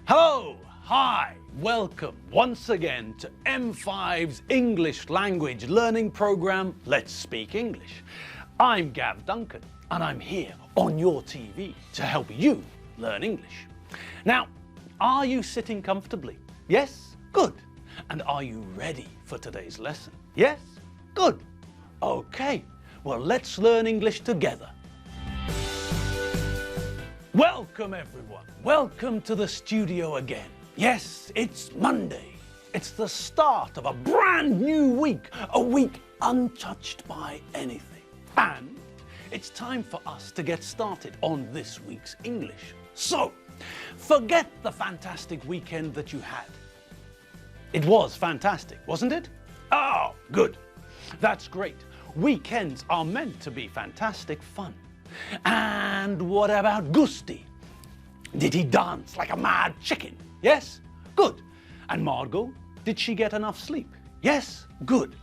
Hello, hi, welcome once again to M5's English language learning program, Let's Speak English. I'm Gav Duncan and I'm here on your TV to help you learn English. Now, are you sitting comfortably? Yes? Good. And are you ready for today's lesson? Yes? Good. Okay, well let's learn English together. Welcome everyone, welcome to the studio again. Yes, it's Monday. It's the start of a brand new week, a week untouched by anything. And it's time for us to get started on this week's English. So, forget the fantastic weekend that you had. It was fantastic, wasn't it? Oh, good. That's great. Weekends are meant to be fantastic fun. And what about Gusti? Did he dance like a mad chicken? Yes? Good. And Margot, did she get enough sleep? Yes? Good.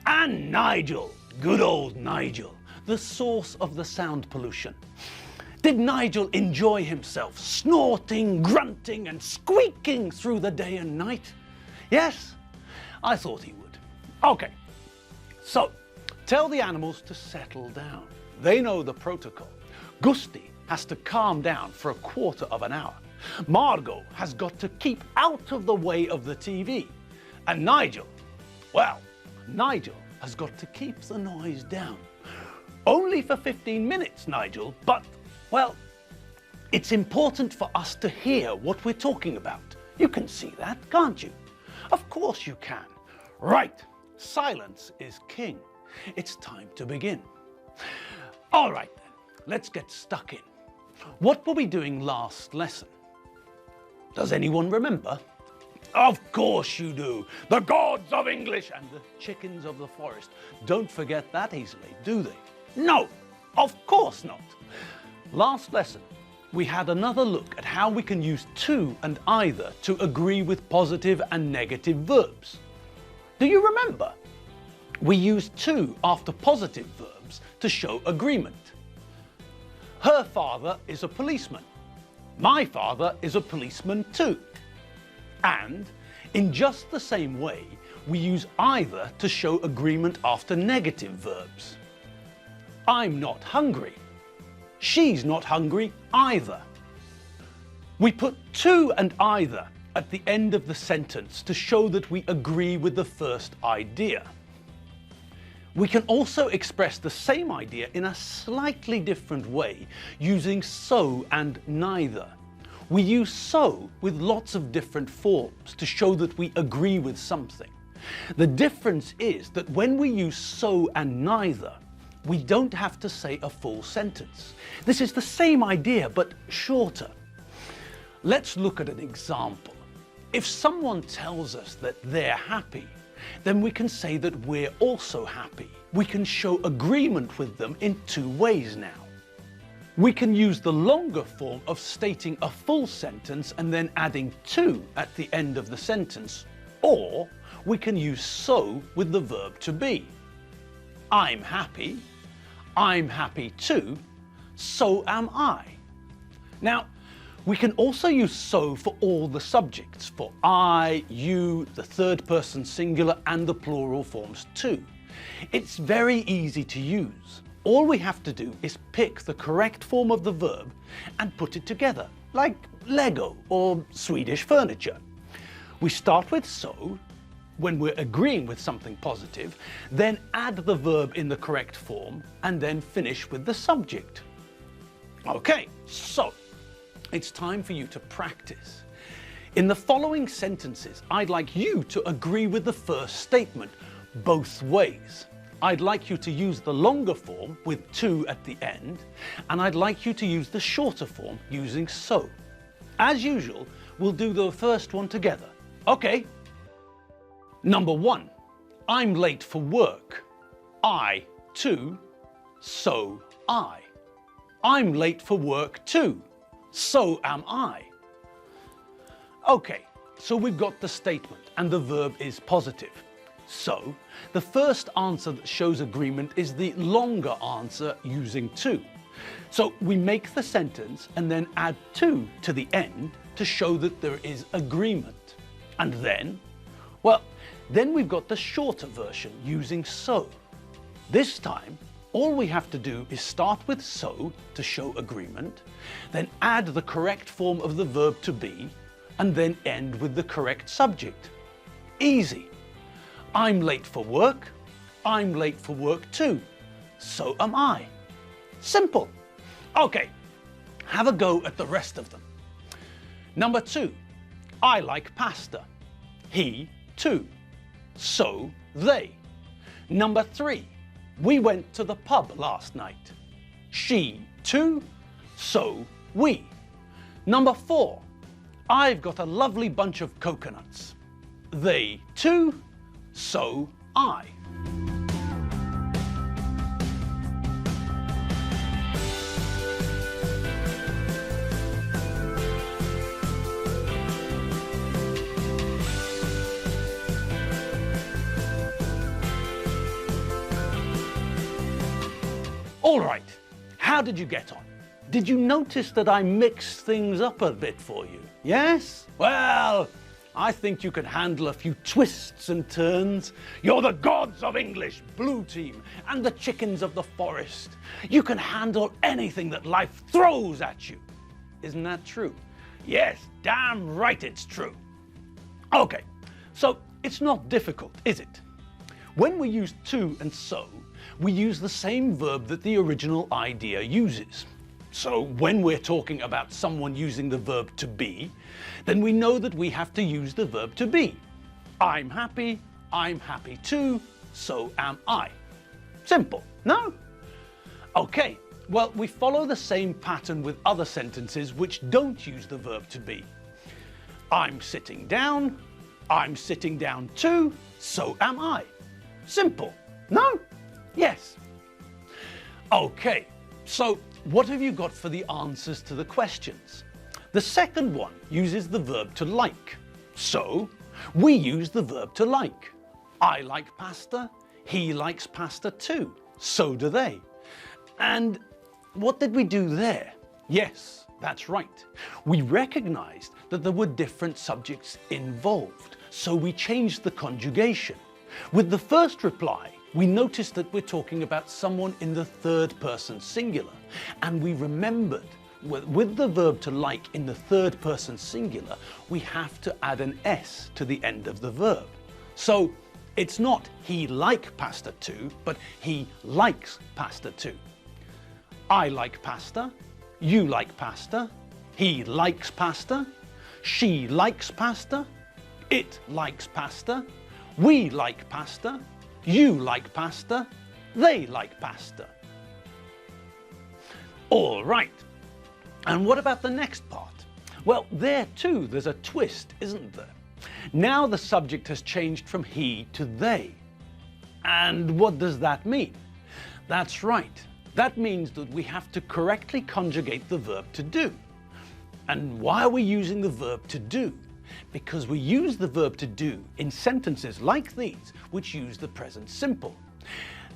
And Nigel, good old Nigel, the source of the sound pollution. Did Nigel enjoy himself, snorting, grunting and squeaking through the day and night? Yes? I thought he would. Okay, so tell the animals to settle down. They know the protocol. Gusti has to calm down for a quarter of an hour. Margot has got to keep out of the way of the TV. And Nigel, well, Nigel has got to keep the noise down. Only for 15 minutes, Nigel, but, well, it's important for us to hear what we're talking about. You can see that, can't you? Of course you can. Right, silence is king. It's time to begin. All right then, let's get stuck in. What were we doing last lesson? Does anyone remember? Of course you do. The gods of English and the chickens of the forest. Don't forget that easily, do they? No, of course not. Last lesson, we had another look at how we can use to and either to agree with positive and negative verbs. Do you remember? We use to after positive verbs to show agreement. Her father is a policeman. My father is a policeman too. And in just the same way, we use either to show agreement after negative verbs. I'm not hungry. She's not hungry either. We put to and either at the end of the sentence to show that we agree with the first idea. We can also express the same idea in a slightly different way using so and neither. We use so with lots of different forms to show that we agree with something. The difference is that when we use so and neither, we don't have to say a full sentence. This is the same idea but shorter. Let's look at an example. If someone tells us that they're happy, then we can say that we're also happy. We can show agreement with them in two ways now. We can use the longer form of stating a full sentence and then adding to at the end of the sentence, or we can use so with the verb to be. I'm happy too, so am I. Now, we can also use so for all the subjects, for I, you, the third person singular and the plural forms too. It's very easy to use. All we have to do is pick the correct form of the verb and put it together, like Lego or Swedish furniture. We start with so, when we're agreeing with something positive, then add the verb in the correct form, and then finish with the subject. Okay, so it's time for you to practice. In the following sentences, I'd like you to agree with the first statement both ways. I'd like you to use the longer form with to at the end, and I'd like you to use the shorter form using so. As usual, we'll do the first one together. Okay. Number one, I'm late for work. I, too, so I. I'm late for work too. So am I. Okay, so we've got the statement and the verb is positive. So, the first answer that shows agreement is the longer answer using to. So we make the sentence and then add to the end to show that there is agreement. And then, well, then we've got the shorter version using so. This time, all we have to do is start with so to show agreement, then add the correct form of the verb to be, and then end with the correct subject. Easy. I'm late for work. I'm late for work too. So am I. Simple. Okay, have a go at the rest of them. Number 2, I like pasta. He too. So they. Number 3, we went to the pub last night. She too. So we. Number 4, I've got a lovely bunch of coconuts. They too. So I. All right, how did you get on? Did you notice that I mixed things up a bit for you? Yes? Well, I think you can handle a few twists and turns. You're the gods of English, blue team, and the chickens of the forest. You can handle anything that life throws at you. Isn't that true? Yes, damn right it's true. Okay, so it's not difficult, is it? When we use to and so, we use the same verb that the original idea uses. So when we're talking about someone using the verb to be, then we know that we have to use the verb to be. I'm happy too, so am I. Simple, no? Okay, well, we follow the same pattern with other sentences which don't use the verb to be. I'm sitting down too, so am I. Simple, no? Yes. Okay, so what have you got for the answers to the questions? The second one uses the verb to like. So, we use the verb to like. I like pasta, he likes pasta too. So do they. And what did we do there? Yes, that's right. We recognized that there were different subjects involved, so we changed the conjugation. With the first reply, we noticed that we're talking about someone in the third person singular, and we remembered with the verb to like in the third person singular, we have to add an S to the end of the verb. So it's not he like pasta too, but he likes pasta too. I like pasta, you like pasta, he likes pasta, she likes pasta, it likes pasta, we like pasta, you like pasta, they like pasta. All right. And what about the next part? Well, there too, there's a twist, isn't there? Now the subject has changed from he to they. And what does that mean? That's right. That means that we have to correctly conjugate the verb to do. And why are we using the verb to do? Because we use the verb to do in sentences like these, which use the present simple.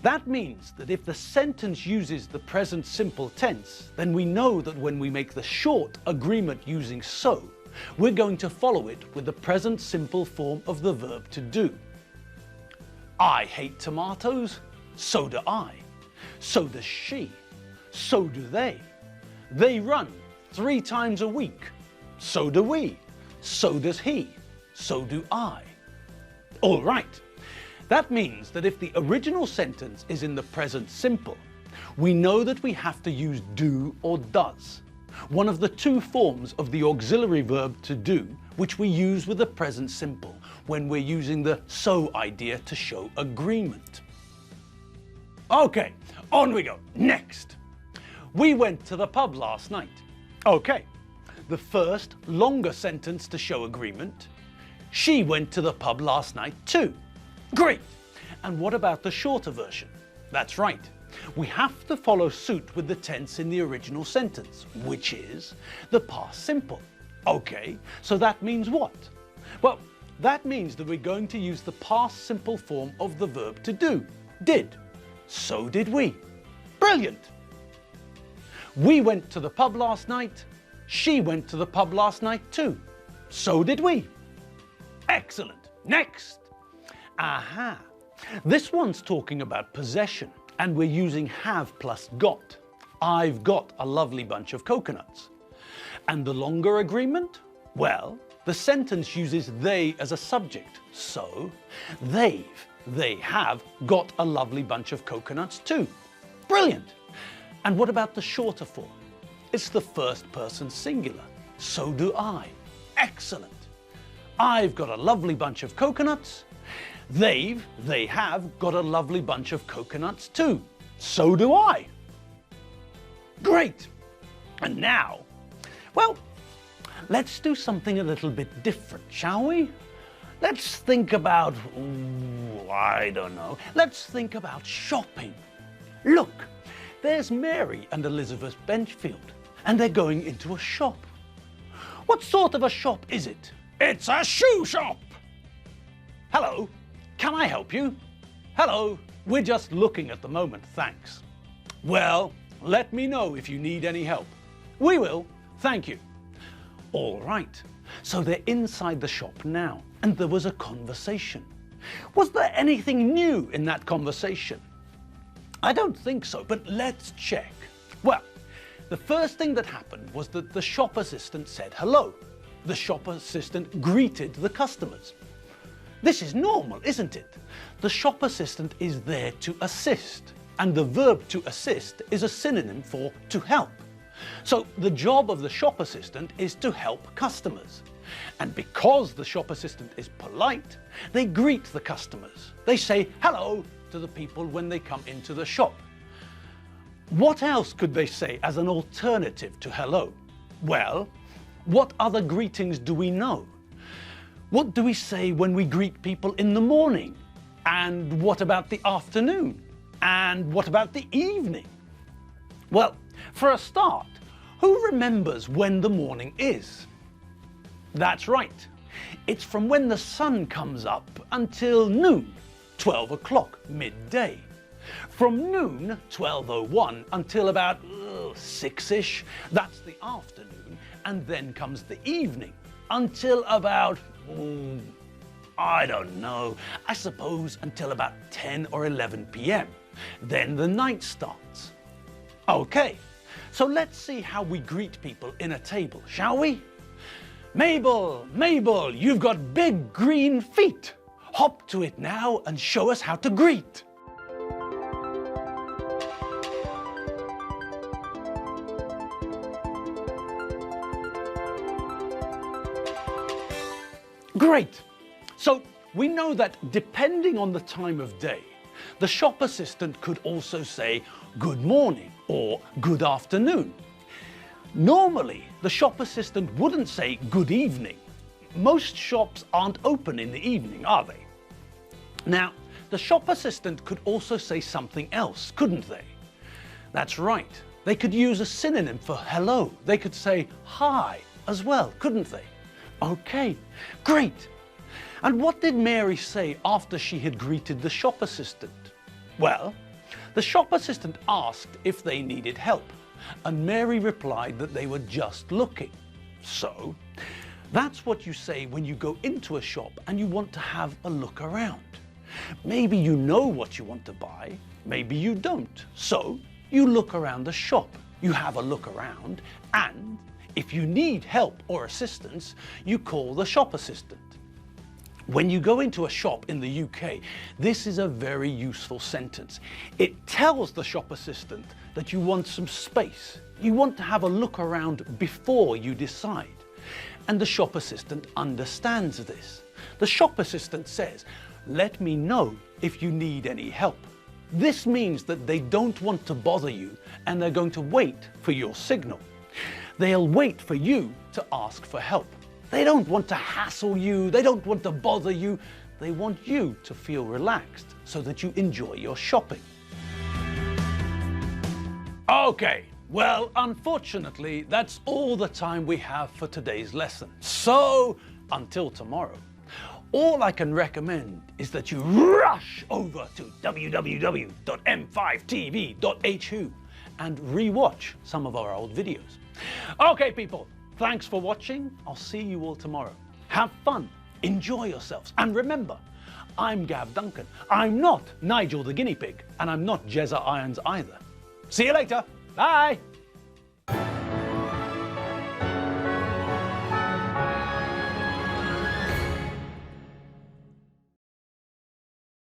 That means that if the sentence uses the present simple tense, then we know that when we make the short agreement using so, we're going to follow it with the present simple form of the verb to do. I hate tomatoes, so do I. So does she. So do they. They run 3 times a week. So do we. So does he. So do I. All right. That means that if the original sentence is in the present simple, we know that we have to use do or does, one of the 2 forms of the auxiliary verb to do, which we use with the present simple when we're using the so idea to show agreement. Okay, on we go. Next. We went to the pub last night. Okay. The first, longer sentence to show agreement. She went to the pub last night too. Great! And what about the shorter version? That's right. We have to follow suit with the tense in the original sentence, which is the past simple. Okay, so that means what? Well, that means that we're going to use the past simple form of the verb to do, did. So did we. Brilliant! We went to the pub last night. She went to the pub last night too. So did we. Excellent. Next. Aha. This one's talking about possession, and we're using have plus got. I've got a lovely bunch of coconuts. And the longer agreement? Well, the sentence uses they as a subject. So, they have got a lovely bunch of coconuts too. Brilliant. And what about the shorter form? It's the first person singular. So do I. Excellent. I've got a lovely bunch of coconuts. They have got a lovely bunch of coconuts too. So do I. Great. And now, well, let's do something a little bit different, shall we? Let's think about, I don't know, let's think about shopping. Look, there's Mary and Elizabeth Benchfield, and they're going into a shop. What sort of a shop is it? It's a shoe shop! Hello, can I help you? Hello, we're just looking at the moment, thanks. Well, let me know if you need any help. We will, thank you. All right, so they're inside the shop now, and there was a conversation. Was there anything new in that conversation? I don't think so, but let's check. Well, the first thing that happened was that the shop assistant said hello. The shop assistant greeted the customers. This is normal, isn't it? The shop assistant is there to assist, and the verb to assist is a synonym for to help. So the job of the shop assistant is to help customers. And because the shop assistant is polite, they greet the customers. They say hello to the people when they come into the shop. What else could they say as an alternative to hello? Well, what other greetings do we know? What do we say when we greet people in the morning? And what about the afternoon? And what about the evening? Well, for a start, who remembers when the morning is? That's right. It's from when the sun comes up until noon, 12 o'clock, midday. From noon, 12:01, until about 6-ish, that's the afternoon, and then comes the evening, until about, I don't know, I suppose until about 10 or 11 p.m. Then the night starts. Okay, so let's see how we greet people in a table, shall we? Mabel, Mabel, you've got big green feet. Hop to it now and show us how to greet. Great. So we know that depending on the time of day, the shop assistant could also say good morning or good afternoon. Normally, the shop assistant wouldn't say good evening. Most shops aren't open in the evening, are they? Now, the shop assistant could also say something else, couldn't they? That's right. They could use a synonym for hello. They could say hi as well, couldn't they? Okay, great. And what did Mary say after she had greeted the shop assistant? Well, the shop assistant asked if they needed help, and Mary replied that they were just looking. So, that's what you say when you go into a shop and you want to have a look around. Maybe you know what you want to buy, maybe you don't. So, you look around the shop, you have a look around, and if you need help or assistance, you call the shop assistant. When you go into a shop in the UK, this is a very useful sentence. It tells the shop assistant that you want some space. You want to have a look around before you decide. And the shop assistant understands this. The shop assistant says, "Let me know if you need any help." This means that they don't want to bother you and they're going to wait for your signal. They'll wait for you to ask for help. They don't want to hassle you, they don't want to bother you, they want you to feel relaxed so that you enjoy your shopping. Okay, well, unfortunately, that's all the time we have for today's lesson. So, until tomorrow, all I can recommend is that you rush over to www.m5tv.hu and re-watch some of our old videos. Okay, people, thanks for watching. I'll see you all tomorrow. Have fun, enjoy yourselves, and remember, I'm Gav Duncan. I'm not Nigel the guinea pig, and I'm not Jezza Irons either. See you later. Bye.